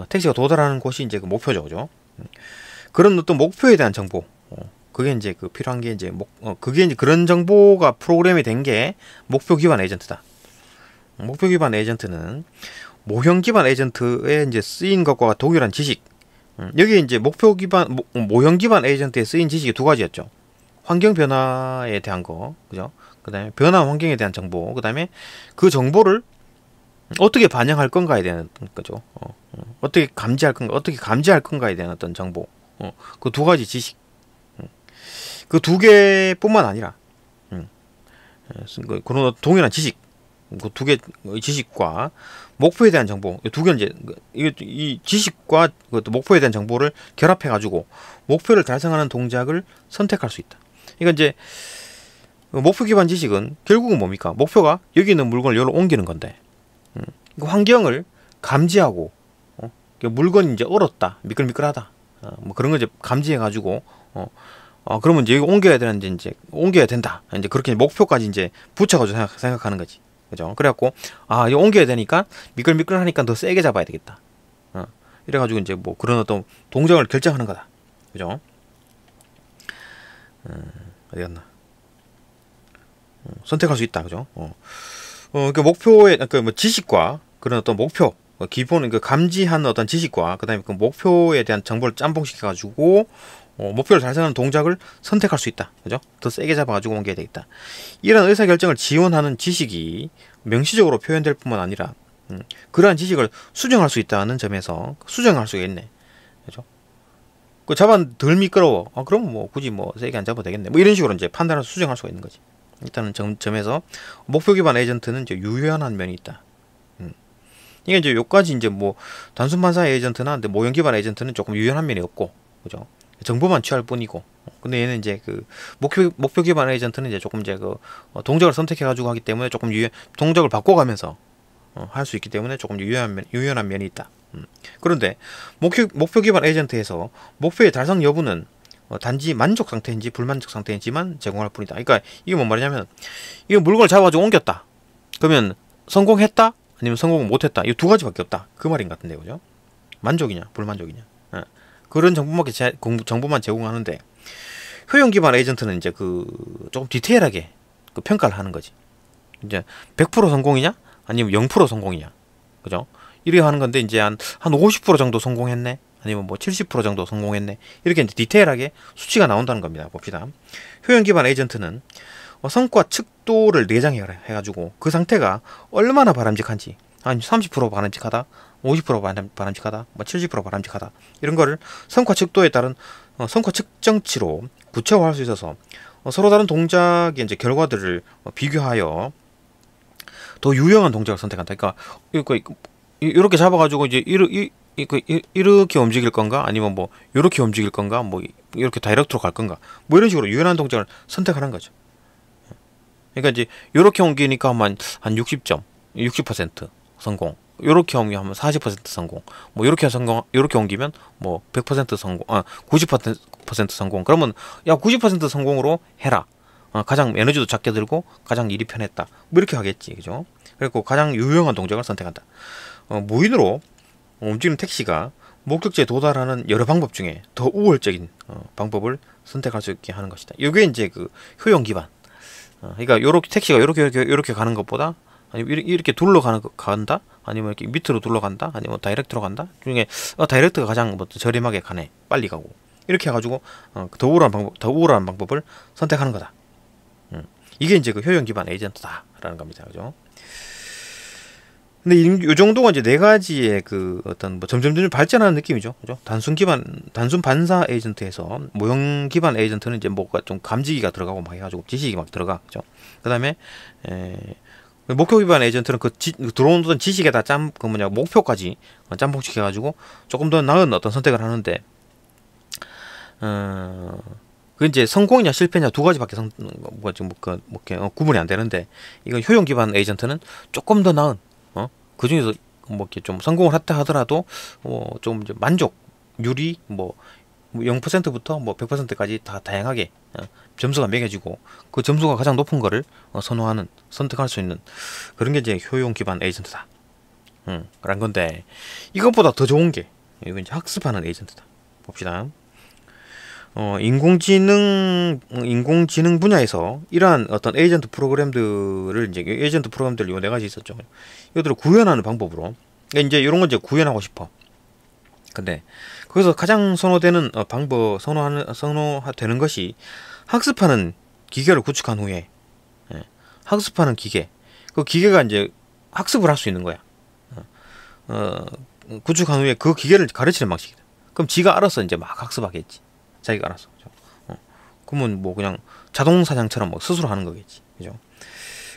택시가 도달하는 곳이 이제 그 목표죠, 그죠? 그런 어떤 목표에 대한 정보, 그게 이제 그 필요한 게 이제 그게 이제 그런 정보가 프로그램이 된 게 목표 기반 에이전트다. 목표 기반 에이전트는 모형 기반 에이전트에 이제 쓰인 것과 동일한 지식. 여기 이제 모형 기반 에이전트에 쓰인 지식이 두 가지였죠. 환경 변화에 대한 거, 그죠? 그다음에 변화 환경에 대한 정보, 그다음에 그 정보를 어떻게 반영할 건가에 대한 거죠. 어떻게 감지할 건가에 대한 어떤 정보. 그 두 가지 지식. 그 두 개뿐만 아니라 그런 동일한 지식, 그 두 개 지식과 목표에 대한 정보, 이 두 개 이제 이 지식과 그 목표에 대한 정보를 결합해 가지고 목표를 달성하는 동작을 선택할 수 있다. 그러니까 이제 목표 기반 지식은 결국은 뭡니까? 목표가 여기 있는 물건을 여기로 옮기는 건데, 그 환경을 감지하고, 물건이 이제 얼었다, 미끌미끌하다, 뭐 그런 거 이제 감지해 가지고, 그러면 이제 여기 옮겨야 되는데 이제 옮겨야 된다. 이제 그렇게 목표까지 이제 붙여가지고 생각하는 거지, 그죠? 그래갖고 이거 옮겨야 되니까 미끌미끌하니까 더 세게 잡아야 되겠다. 이래가지고 이제 뭐 그런 어떤 동작을 결정하는 거다, 그죠? 어디 갔나? 선택할 수 있다, 그죠? 그 목표의 뭐 지식과 그런 어떤 목표, 기본 그 감지한 어떤 지식과 그다음에 그 목표에 대한 정보를 짬뽕시켜 가지고 목표를 달성하는 동작을 선택할 수 있다, 그죠? 더 세게 잡아가지고 옮겨야 되겠다. 이런 의사결정을 지원하는 지식이 명시적으로 표현될 뿐만 아니라 그러한 지식을 수정할 수 있다는 점에서 수정할 수가 있네, 그죠? 그 잡아 덜 미끄러워. 그럼 뭐 굳이 뭐 세게 안 잡아도 되겠네. 뭐 이런 식으로 이제 판단해서 수정할 수가 있는 거지. 일단은 점에서 목표 기반 에이전트는 이제 유연한 면이 있다. 이게 이제 요까지 이제 뭐 단순 반사 에이전트나 모형 기반 에이전트는 조금 유연한 면이 없고, 그죠? 정보만 취할 뿐이고. 근데 얘는 이제 그 목표 기반 에이전트는 이제 조금 이제 그 동작을 선택해 가지고 하기 때문에 조금 동작을 바꿔가면서 할 수 있기 때문에 조금 유연한 면이 있다. 그런데 목표 기반 에이전트에서 목표의 달성 여부는 단지 만족 상태인지 불만족 상태인지만 제공할 뿐이다. 그러니까 이게 뭔 말이냐면, 이거 물건을 잡아가지고 옮겼다. 그러면 성공했다? 아니면 성공을 못했다? 이 두 가지밖에 없다. 그 말인 것 같은데, 그죠? 만족이냐, 불만족이냐. 그런 정보만 제공하는데, 효용 기반 에이전트는 이제 조금 디테일하게 그 평가를 하는 거지. 이제 100% 성공이냐? 아니면 0% 성공이냐? 그죠? 이렇게 하는 건데, 이제 한 50% 정도 성공했네? 아니면 뭐 70% 정도 성공했네? 이렇게 이제 디테일하게 수치가 나온다는 겁니다. 봅시다. 효용 기반 에이전트는 성과 측도를 내장해가지고 그 상태가 얼마나 바람직한지, 한 30% 바람직하다, 50% 바람직하다, 뭐 70% 바람직하다, 이런 거를 성과 측도에 따른 성과 측정치로 구체화할 수 있어서 서로 다른 동작의 이제 결과들을 비교하여 더 유용한 동작을 선택한다. 그러니까 이렇게 잡아가지고 이제 이렇게 움직일 건가, 아니면 뭐 이렇게 움직일 건가, 뭐 이렇게 다이렉트로 갈 건가, 뭐 이런 식으로 유연한 동작을 선택하는 거죠. 그러니까 이제 이렇게 옮기니까 한 60점, 60% 성공. 이렇게 옮기면 40% 성공. 뭐 이렇게 옮기면 뭐 100% 성공, 90% 성공. 그러면 야 90% 성공으로 해라. 가장 에너지도 작게 들고 가장 일이 편했다. 뭐 이렇게 하겠지, 그죠? 그리고 가장 유용한 동작을 선택한다. 무인으로 움직이는 택시가 목적지에 도달하는 여러 방법 중에 더 우월적인 방법을 선택할 수 있게 하는 것이다. 이게 이제 그 효용 기반. 그러니까 요렇게 택시가 요렇게 가는 것보다, 아니면 이렇게 간다, 아니면 이렇게 밑으로 둘러간다, 아니면 다이렉트로 간다 중에 다이렉트가 가장 뭐 저렴하게 가네, 빨리 가고, 이렇게 해가지고 더 우월한 방법을 선택하는 거다. 이게 이제 그 효용 기반 에이전트다라는 겁니다, 그죠? 근데 이 정도가 이제 네 가지의 그 어떤 뭐 점점 발전하는 느낌이죠, 그죠? 단순 반사 에이전트에서 모형 기반 에이전트는 이제 뭐가 좀 감지기가 들어가고 막 해가지고 지식이 막 들어가, 그죠? 그다음에 목표 기반 에이전트는 들어오는 지식에다 목표까지 짬뽕시켜가지고 조금 더 나은 어떤 선택을 하는데, 그 이제 성공이냐 실패냐 두 가지밖에 구분이 안 되는데, 이건 효용 기반 에이전트는 조금 더 나은, 그 중에서 뭐 이렇게 좀 성공을 했다 하더라도 좀 이제 만족률이 0%부터 100%까지 다 다양하게 점수가 매겨지고, 그 점수가 가장 높은 거를 선택할 수 있는 그런 게 이제 효용 기반 에이전트다. 라는 건데, 이것보다 더 좋은 게 이건 이제 학습하는 에이전트다. 봅시다. 인공지능 분야에서 이러한 어떤 에이전트 프로그램들을 요 네 가지 있었죠. 이것들을 구현하는 방법으로, 이제 이런 건 이제 구현하고 싶어. 근데 거기서 가장 선호되는 선호되는 것이 학습하는 기계를 구축한 후에, 학습하는 기계, 그 기계가 이제 학습을 할 수 있는 거야. 구축한 후에 그 기계를 가르치는 방식이다. 그럼 지가 알아서 이제 막 학습하겠지. 자기가 알아서. 그러면 뭐 그냥 자동 사냥처럼 스스로 하는 거겠지. 그죠?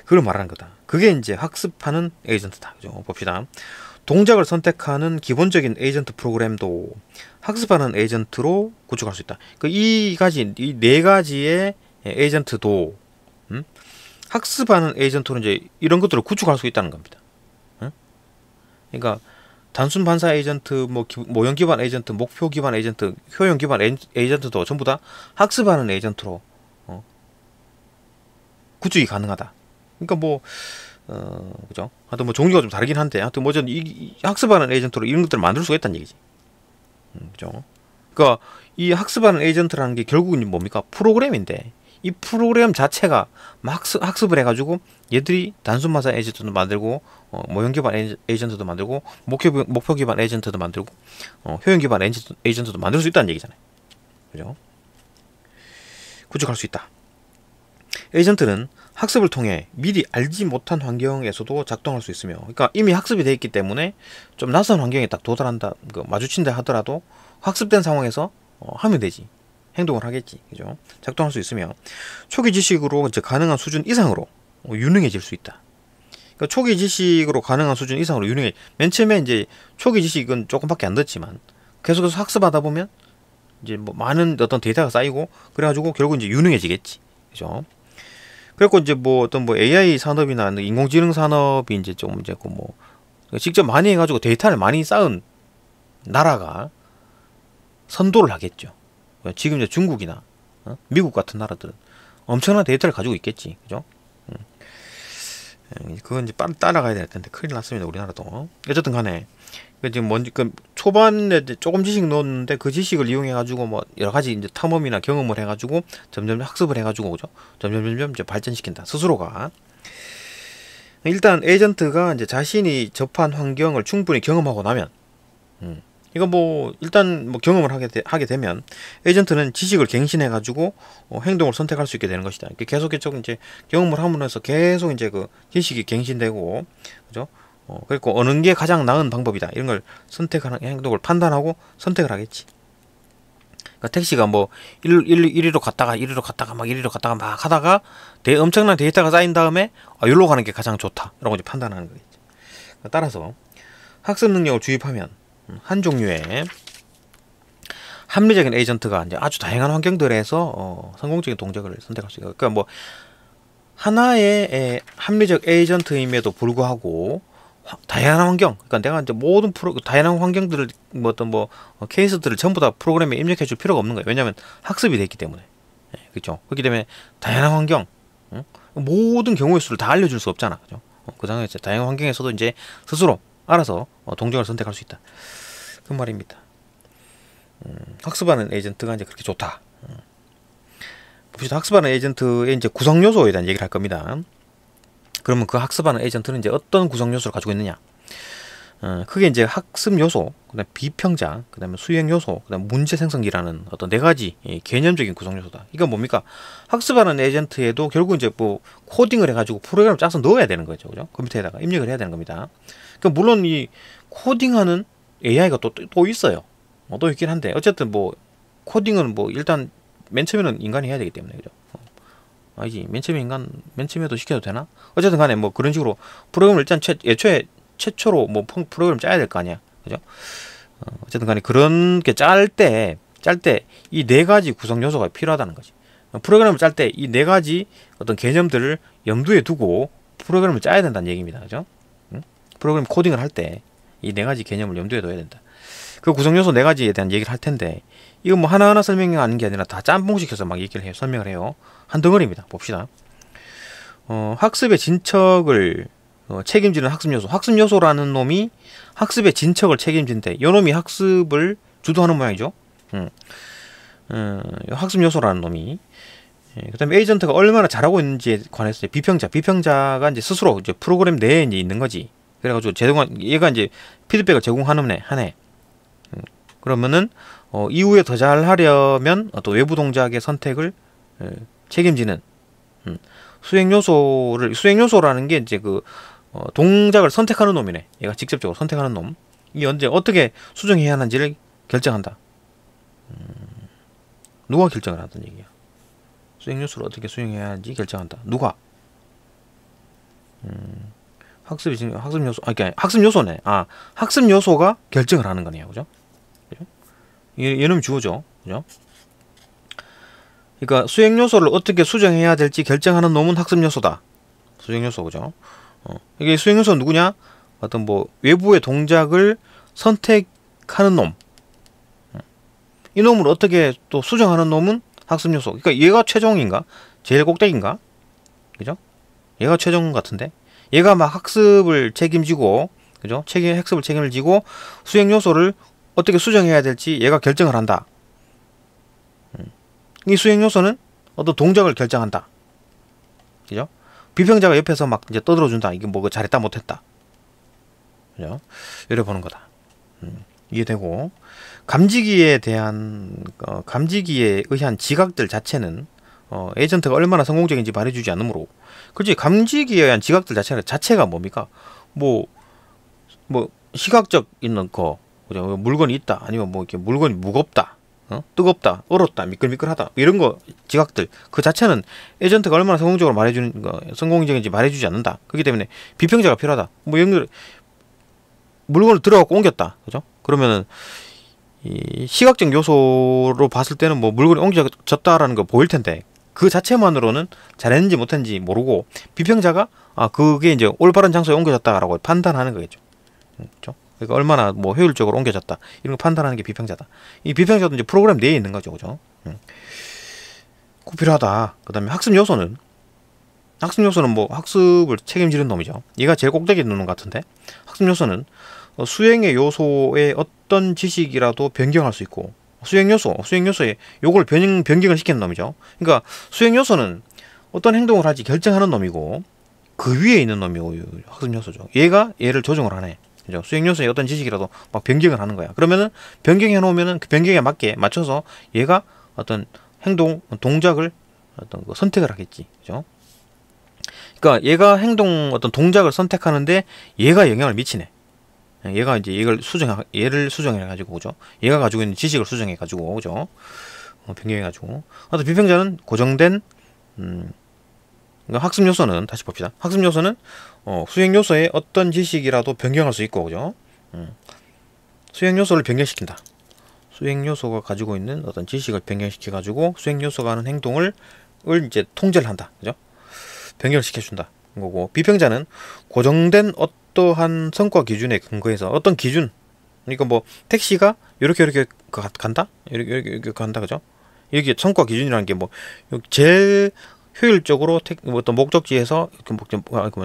그걸 말하는 거다. 그게 이제 학습하는 에이전트다. 그죠? 봅시다. 동작을 선택하는 기본적인 에이전트 프로그램도 학습하는 에이전트로 구축할 수 있다. 이 네 가지의 에이전트도, 학습하는 에이전트로 이제 이런 것들을 구축할 수 있다는 겁니다. 그러니까 단순 반사 에이전트, 모형 기반 에이전트, 목표 기반 에이전트, 효용 기반 에이전트도 전부 다 학습하는 에이전트로 구축이 가능하다. 그러니까 그죠? 하여튼 종류가 좀 다르긴 한데, 하여튼 이 학습하는 에이전트로 이런 것들을 만들 수가 있다는 얘기지. 그죠? 그러니까 이 학습하는 에이전트라는 게 결국은 뭡니까? 프로그램인데, 이 프로그램 자체가 막 학습을 해가지고 얘들이 단순 반사 에이전트도 만들고, 모형 기반 에이전트도 만들고, 목표 기반 에이전트도 만들고, 효용 기반 에이전트도 만들 수 있다는 얘기잖아요. 그죠? 구축할 수 있다. 에이전트는 학습을 통해 미리 알지 못한 환경에서도 작동할 수 있으며, 그러니까 이미 학습이 되어 있기 때문에 좀 낯선 환경에 딱 도달한다, 마주친다 하더라도 학습된 상황에서 하면 되지. 행동을 하겠지. 그죠? 작동할 수 있으며, 초기 지식으로 이제 가능한 수준 이상으로 유능해질 수 있다. 그러니까 초기 지식으로 가능한 수준 이상으로 맨 처음에 이제 초기 지식은 조금밖에 안 듣지만 계속해서 학습하다 보면 이제 많은 어떤 데이터가 쌓이고, 그래가지고 결국 이제 유능해지겠지. 그죠? 그래갖고 이제 AI 산업이나 인공지능 산업이 이제 좀 이제 직접 많이 해가지고 데이터를 많이 쌓은 나라가 선도를 하겠죠. 지금 이제 중국이나 미국 같은 나라들은 엄청난 데이터를 가지고 있겠지. 그죠? 그건 이제 빨리 따라가야 될 텐데 큰일 났습니다. 우리나라도. 어쨌든 간에 지금 초반에 조금 지식 넣었는데 그 지식을 이용해 가지고 여러 가지 이제 탐험이나 경험을 해 가지고 점점 학습을 해 가지고, 그죠? 점점 이제 발전시킨다. 스스로가. 일단 에이전트가 이제 자신이 접한 환경을 충분히 경험하고 나면, 이거 일단 경험을 하게 되면 에이전트는 지식을 갱신해 가지고 행동을 선택할 수 있게 되는 것이다. 계속 이제 경험을 하면서 계속 이제 그 지식이 갱신되고, 그죠? 그리고 어느 게 가장 나은 방법이다, 이런 걸 선택하는, 행동을 판단하고 선택을 하겠지. 그러니까 택시가 이리로 갔다가 막 하다가 엄청난 데이터가 쌓인 다음에 여기로 가는 게 가장 좋다, 이런 거 이제 판단하는 거겠지. 따라서 학습 능력을 주입하면 한 종류의 합리적인 에이전트가 이제 아주 다양한 환경들에서 성공적인 동작을 선택할 수 있어요. 그러니까 하나의 합리적 에이전트임에도 불구하고 다양한 환경, 그러니까 내가 이제 모든 다양한 환경들을 케이스들을 전부 다 프로그램에 입력해 줄 필요가 없는 거예요. 왜냐하면 학습이 됐기 때문에. 그렇죠. 그렇기 때문에 다양한 환경, 모든 경우의 수를 다 알려줄 수 없잖아. 그죠? 그 상황에서 다양한 환경에서도 이제 스스로 알아서 동작을 선택할 수 있다, 그 말입니다. 학습하는 에이전트가 이제 그렇게 좋다. 봅시다. 학습하는 에이전트의 이제 구성 요소에 대한 얘기를 할 겁니다. 그러면 그 학습하는 에이전트는 이제 어떤 구성 요소를 가지고 있느냐? 크게 이제 학습 요소, 그다음 비평자, 그다음에 수행 요소, 그다음 문제 생성기라는 어떤 네 가지 개념적인 구성 요소다. 이건 뭡니까? 학습하는 에이전트에도 결국 이제 코딩을 해가지고 프로그램을 짜서 넣어야 되는 거죠, 그죠? 컴퓨터에다가 입력을 해야 되는 겁니다. 그러니까 물론 이 코딩하는 AI가 또 있어요. 또 있긴 한데, 어쨌든 코딩은 일단 맨 처음에는 인간이 해야 되기 때문에, 그죠? 아니지. 맨 처음에도 시켜도 되나? 어쨌든 간에 뭐 그런 식으로 프로그램을 일단 애초에 최초로 뭐 프로그램 짜야 될 거 아니야. 그죠? 어쨌든 간에 그런 게 짤 때 이 네 가지 구성 요소가 필요하다는 거지. 프로그램을 짤 때 이 네 가지 어떤 개념들을 염두에 두고 프로그램을 짜야 된다는 얘기입니다. 그죠? 응? 프로그램 코딩을 할 때 이 네 가지 개념을 염두에 둬야 된다. 그 구성 요소 네 가지에 대한 얘기를 할 텐데 이건 뭐 하나하나 설명하는 게 아니라 다 짬뽕시켜서 막 얘기를 해요. 설명을 해요. 한 덩어리입니다. 봅시다. 학습의 진척을 책임지는 학습 요소. 학습 요소라는 놈이 학습의 진척을 책임진대. 요 놈이 학습을 주도하는 모양이죠. 학습 요소라는 놈이. 그 다음에 에이전트가 얼마나 잘하고 있는지에 관해서 비평자가 이제 스스로 이제 프로그램 내에 이제 있는 거지. 그래가지고 얘가 이제 피드백을 제공하는 하네. 그러면은 이후에 더 잘하려면 또 외부 동작의 선택을 책임지는 수행 요소라는 게 이제 그 동작을 선택하는 놈이네. 얘가 직접적으로 선택하는 놈. 이 언제 어떻게 수정해야 하는지를 결정한다. 누가 결정을 한다는 얘기야. 수행 요소를 어떻게 수행해야 하는지 결정한다. 누가? 학습 요소, 그러니까 학습 요소네. 학습 요소가 결정을 하는 거네요. 그죠? 얘는 주어죠. 그죠? 그러니까 수행 요소를 어떻게 수정해야 될지 결정하는 놈은 학습 요소다. 수행 요소, 그죠? 이게 수행 요소는 누구냐? 어떤 뭐 외부의 동작을 선택하는 놈. 이 놈을 어떻게 또 수정하는 놈은 학습 요소. 그러니까 얘가 최종인가? 제일 꼭대기인가? 그죠? 얘가 최종 같은데? 얘가 막 학습을 책임지고, 그죠? 학습을 책임을 지고 수행 요소를 어떻게 수정해야 될지 얘가 결정을 한다. 이 수행 요소는 어떤 동작을 결정한다. 그죠? 비평자가 옆에서 막 이제 떠들어준다. 이게 뭐 잘했다 못했다. 그죠? 이래 보는 거다. 이해되고, 감지기에 의한 지각들 자체는 에이전트가 얼마나 성공적인지 말해주지 않으므로, 그렇지, 감지기에 의한 지각들 자체가 뭡니까? 뭐 시각적 있는 거, 그죠? 물건이 있다, 아니면 뭐 이렇게 물건이 무겁다, 뜨겁다, 얼었다, 미끌미끌하다, 이런 거 지각들 그 자체는 에이전트가 얼마나 성공적으로 말해주는 거, 성공적인지 말해주지 않는다. 그렇기 때문에 비평자가 필요하다. 뭐 물건을 들어갖고 옮겼다, 그죠? 그러면은 이 시각적 요소로 봤을 때는 뭐 물건이 옮겨졌다라는 거 보일 텐데 그 자체만으로는 잘했는지 못했는지 모르고 비평자가 그게 이제 올바른 장소에 옮겨졌다라고 판단하는 거겠죠. 그렇죠? 그러니까 얼마나 뭐 효율적으로 옮겨졌다 이런 거 판단하는 게 비평자다. 이 비평자도 이제 프로그램 내에 있는 거죠, 그죠? 꼭 필요하다. 그다음에 학습 요소는 뭐 학습을 책임지는 놈이죠. 얘가 제일 꼭대기에 있는 놈 같은데, 학습 요소는 수행의 요소의 어떤 지식이라도 변경할 수 있고, 수행 요소에 요걸 변경을 시키는 놈이죠. 그러니까 수행 요소는 어떤 행동을 할지 결정하는 놈이고 그 위에 있는 놈이 학습 요소죠. 얘가 얘를 조정을 하네. 그죠? 수행 요소의 어떤 지식이라도 막 변경을 하는 거야. 그러면은 변경해 놓으면은 그 변경에 맞춰서 얘가 어떤 동작을 어떤 거 선택을 하겠지. 그죠? 그러니까 얘가 어떤 동작을 선택하는데 얘가 영향을 미치네. 얘가 이제 얘를 수정해가지고, 그죠? 얘가 가지고 있는 지식을 수정해가지고, 그죠? 변경해가지고. 또 비평자는 고정된, 학습 요소는, 다시 봅시다. 학습 요소는, 수행 요소의 어떤 지식이라도 변경할 수 있고, 그죠? 수행 요소를 변경시킨다. 수행 요소가 가지고 있는 어떤 지식을 변경시켜가지고, 수행 요소가 하는 행동을 이제 통제를 한다. 그죠? 변경을 시켜준다. 거고, 비평자는 고정된 어떠한 성과 기준에 근거해서 어떤 기준, 그러니까 뭐 택시가 이렇게 간다, 이렇게 간다, 그죠? 이게 성과 기준이라는 게 뭐 제일 효율적으로 어떤 목적지에서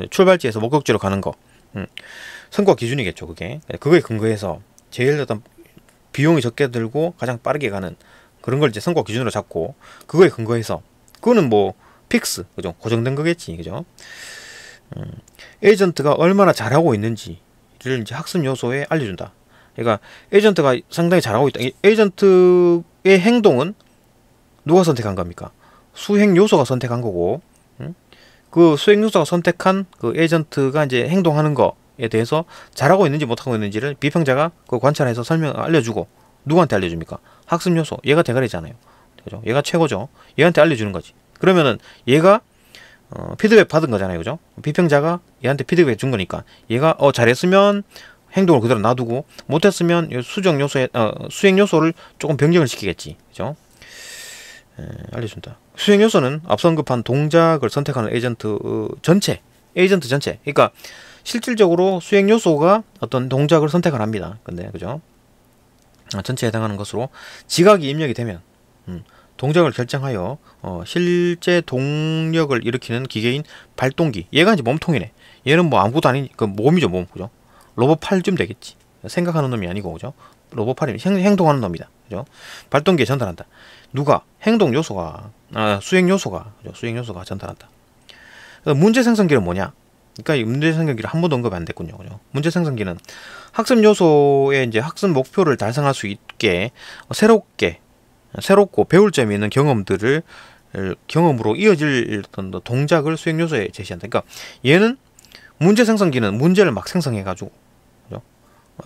출발지에서 목적지로 가는 거, 성과 기준이겠죠. 그거에 근거해서 제일 어떤 비용이 적게 들고 가장 빠르게 가는 그런 걸 이제 성과 기준으로 잡고, 그거에 근거해서 그거는 뭐 픽스, 그죠? 고정된 거겠지, 그죠? 에이전트가 얼마나 잘하고 있는지를 이제 학습 요소에 알려준다. 그러니까 에이전트가 상당히 잘하고 있다. 에이전트의 행동은 누가 선택한 겁니까? 수행 요소가 선택한 거고, 그 수행 요소가 선택한 그 에이전트가 이제 행동하는 거에 대해서 잘하고 있는지 못하고 있는지를 비평자가 그 관찰해서 알려주고, 누구한테 알려줍니까? 학습 요소, 얘가 대가리잖아요. 그죠? 얘가 최고죠. 얘한테 알려주는 거지. 그러면은 얘가 피드백 받은 거잖아요, 그죠? 비평자가 얘한테 피드백 준 거니까 얘가 잘했으면 행동을 그대로 놔두고 못했으면 수정 요소에 수행 요소를 조금 변경을 시키겠지, 그죠? 알려준다. 수행 요소는 앞서 언급한 동작을 선택하는 에이전트 전체, 그러니까 실질적으로 수행 요소가 어떤 동작을 선택을 합니다. 근데 그죠? 전체에 해당하는 것으로 지각이 입력이 되면 동작을 결정하여 실제 동력을 일으키는 기계인 발동기. 얘가 이제 몸통이네. 얘는 뭐 아무것도 아닌 그 몸이죠, 몸. 그죠? 로봇 팔쯤 되겠지. 생각하는 놈이 아니고, 그죠? 로봇 팔이 행동하는 놈이다. 그죠? 발동기에 전달한다. 누가? 행동 요소가, 수행 요소가, 그죠? 수행 요소가 전달한다. 문제 생성기는 뭐냐? 그러니까 이 문제 생성기를 한 번도 언급이 안 됐군요. 그죠? 문제 생성기는 학습 요소의 이제 학습 목표를 달성할 수 있게 새롭고 배울 점이 있는 경험으로 이어질 어떤 동작을 수행 요소에 제시한다. 그러니까 얘는 문제 생성기는 문제를 막 생성해가지고,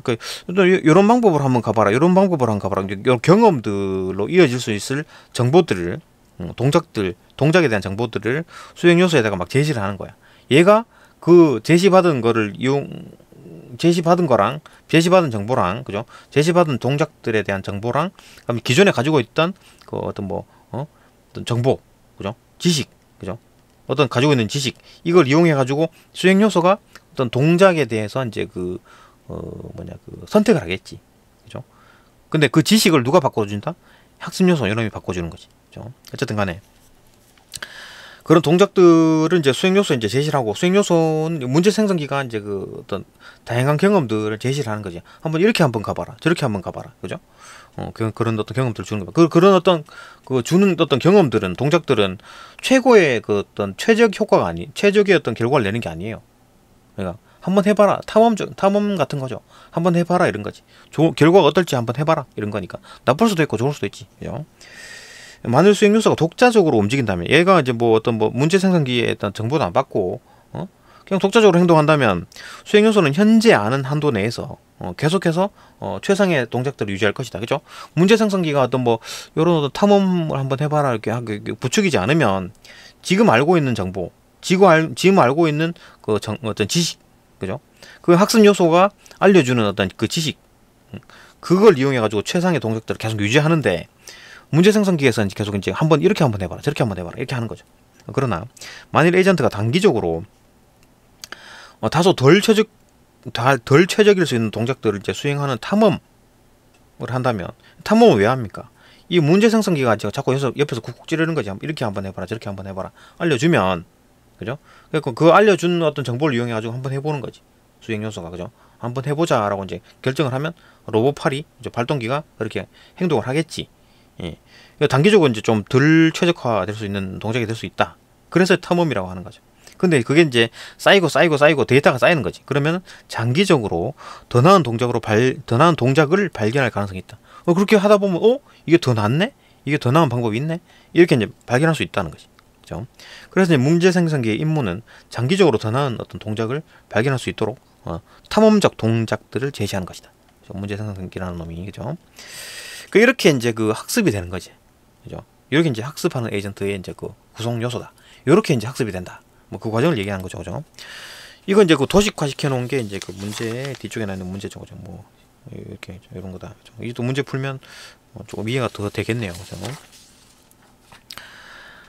그죠? 이런 방법으로 한번 가봐라. 이런 방법으로 한번 가봐라. 이런 경험들로 이어질 수 있을 정보들을, 동작에 대한 정보들을 수행 요소에다가 막 제시를 하는 거야. 얘가 그 제시받은 정보랑, 그죠? 제시받은 동작들에 대한 정보랑, 그다음에 기존에 가지고 있던 그 어떤 정보, 그죠? 지식, 그죠? 어떤 가지고 있는 지식, 이걸 이용해 가지고 수행 요소가 어떤 동작에 대해서 이제 선택을 하겠지, 그죠? 근데 그 지식을 누가 바꿔준다? 학습 요소 이놈이 바꿔주는 거지, 그죠? 어쨌든 간에 그런 동작들을 이제 수행 요소에 이제 제시를 하고, 수행 요소는 문제 생성기가 이제 어떤 다양한 경험들을 제시를 하는 거지. 한번 이렇게 한번 가봐라, 저렇게 한번 가봐라, 그죠? 그런 어떤 경험들을 주는 거야. 그런 어떤 주는 어떤 경험들은, 동작들은 최고의 어떤 최적의 어떤 결과를 내는 게 아니에요. 그러니까 한번 해봐라, 탐험 같은 거죠. 한번 해봐라 이런 거지. 결과가 어떨지 한번 해봐라 이런 거니까. 나쁠 수도 있고 좋을 수도 있지, 그죠? 만일 수행 요소가 독자적으로 움직인다면, 얘가 이제 문제 생성기에 어떤 정보도 안 받고, 그냥 독자적으로 행동한다면, 수행 요소는 현재 아는 한도 내에서, 계속해서, 최상의 동작들을 유지할 것이다. 그죠? 문제 생성기가 요런 어떤 탐험을 한번 해봐라, 이렇게 부추기지 않으면, 지금 알고 있는 정보, 지금 알고 있는 어떤 지식, 그죠? 그 학습 요소가 알려주는 어떤 그 지식, 그걸 이용해가지고 최상의 동작들을 계속 유지하는데, 문제 생성기에서는 계속 이제 이렇게 한번 해봐라, 저렇게 한번 해봐라, 이렇게 하는 거죠. 그러나 만일 에이전트가 단기적으로 다소 덜 최적일 수 있는 동작들을 이제 수행하는 탐험을 한다면, 탐험을 왜 합니까? 이 문제 생성기가 자꾸 옆에서 쿡쿡 찌르는 거지. 이렇게 한번 해봐라, 저렇게 한번 해봐라, 알려주면, 그죠? 그러니까 그 알려준 어떤 정보를 이용해가지고 한번 해보는 거지, 수행 요소가. 그죠? 한번 해보자라고 이제 결정을 하면 로봇팔이, 이제 발동기가 그렇게 행동을 하겠지. 예. 단기적으로 이제 좀 덜 최적화될 수 있는 동작이 될 수 있다. 그래서 탐험이라고 하는 거죠. 근데 그게 이제 쌓이고 데이터가 쌓이는 거지. 그러면 장기적으로 더 나은 동작을 발견할 가능성이 있다. 그렇게 하다 보면 이게 더 낫네? 이게 더 나은 방법이 있네? 이렇게 이제 발견할 수 있다는 거지. 그죠? 그래서 이제 문제 생성기의 임무는 장기적으로 더 나은 어떤 동작을 발견할 수 있도록 탐험적 동작들을 제시하는 것이다. 그죠? 문제 생성기라는 놈이, 그죠? 이렇게 이제 학습이 되는 거지, 그죠? 이렇게 이제 학습하는 에이전트의 이제 구성 요소다. 이렇게 이제 학습이 된다. 그 과정을 얘기하는 거죠, 그죠? 이건 이제 도식화 시켜놓은 게 이제 문제 뒤쪽에 나있는 문제죠, 그죠? 이렇게 이런 거다. 그죠? 이게 또 문제 풀면 조금 이해가 더 되겠네요, 그죠?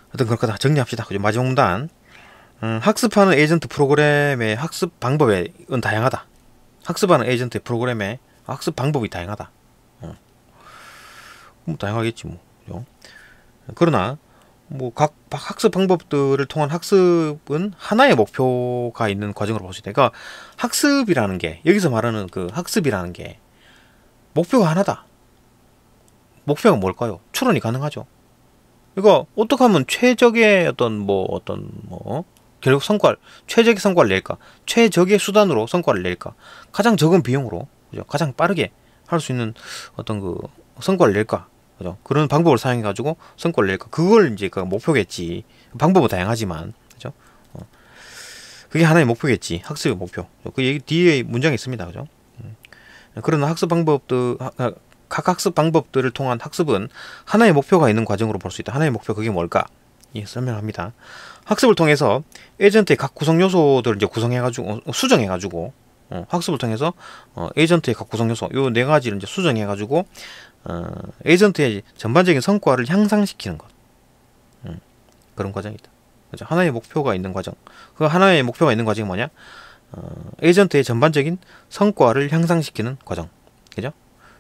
하여튼 그렇다. 정리합시다. 그죠? 마지막 문단. 학습하는 에이전트 프로그램의 학습 방법은 다양하다. 학습하는 에이전트 프로그램의 학습 방법이 다양하다. 다양하겠지, 그죠? 그러나 각 학습 방법들을 통한 학습은 하나의 목표가 있는 과정으로 볼 수 있다. 그러니까 학습이라는 게, 여기서 말하는 학습이라는 게 목표가 하나다. 목표가 뭘까요? 추론이 가능하죠. 그러니까 어떻게 하면 최적의 결국 최적의 성과를 낼까? 최적의 수단으로 성과를 낼까? 가장 적은 비용으로, 그죠? 가장 빠르게 할 수 있는 어떤 성과를 낼까? 그죠? 그런 방법을 사용해가지고 성과를 낼까? 그걸 이제 목표겠지. 방법은 다양하지만, 그죠? 그게 하나의 목표겠지. 학습의 목표. 그 얘기 뒤에 문장이 있습니다. 그죠? 그러나 각 학습 방법들을 통한 학습은 하나의 목표가 있는 과정으로 볼 수 있다. 하나의 목표, 그게 뭘까? 설명합니다. 학습을 통해서 에이전트의 각 구성 요소들을 이제 구성해가지고 수정해가지고 학습을 통해서 에이전트의 각 구성 요소 요 네 가지를 이제 수정해가지고 에이전트의 전반적인 성과를 향상시키는 것. 그런 과정이다. 그죠? 하나의 목표가 있는 과정. 그 하나의 목표가 있는 과정이 뭐냐? 에이전트의 전반적인 성과를 향상시키는 과정. 그죠?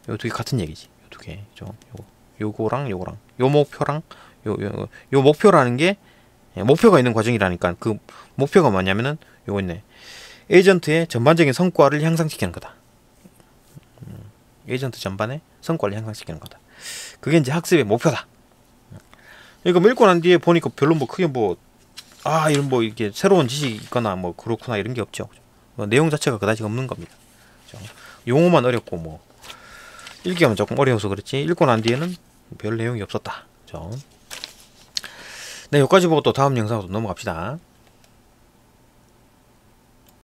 요 두 개 같은 얘기지. 요 두 개. 요거랑 요거랑. 요 목표랑 요 목표라는 게 목표가 있는 과정이라니까 그 목표가 뭐냐면은 요거 있네. 에이전트의 전반적인 성과를 향상시키는 거다. 에이전트 전반의 성과를 향상시키는 거다. 그게 이제 학습의 목표다. 이거 읽고 난 뒤에 보니까 별로 뭐 크게 뭐 이런 뭐 이렇게 새로운 지식이 있거나 뭐 그렇구나 이런 게 없죠. 내용 자체가 그다지 없는 겁니다. 그렇죠? 용어만 어렵고 뭐 읽기가 조금 어려워서 그렇지 읽고 난 뒤에는 별 내용이 없었다. 그렇죠? 네, 여기까지 보고 또 다음 영상으로 넘어갑시다.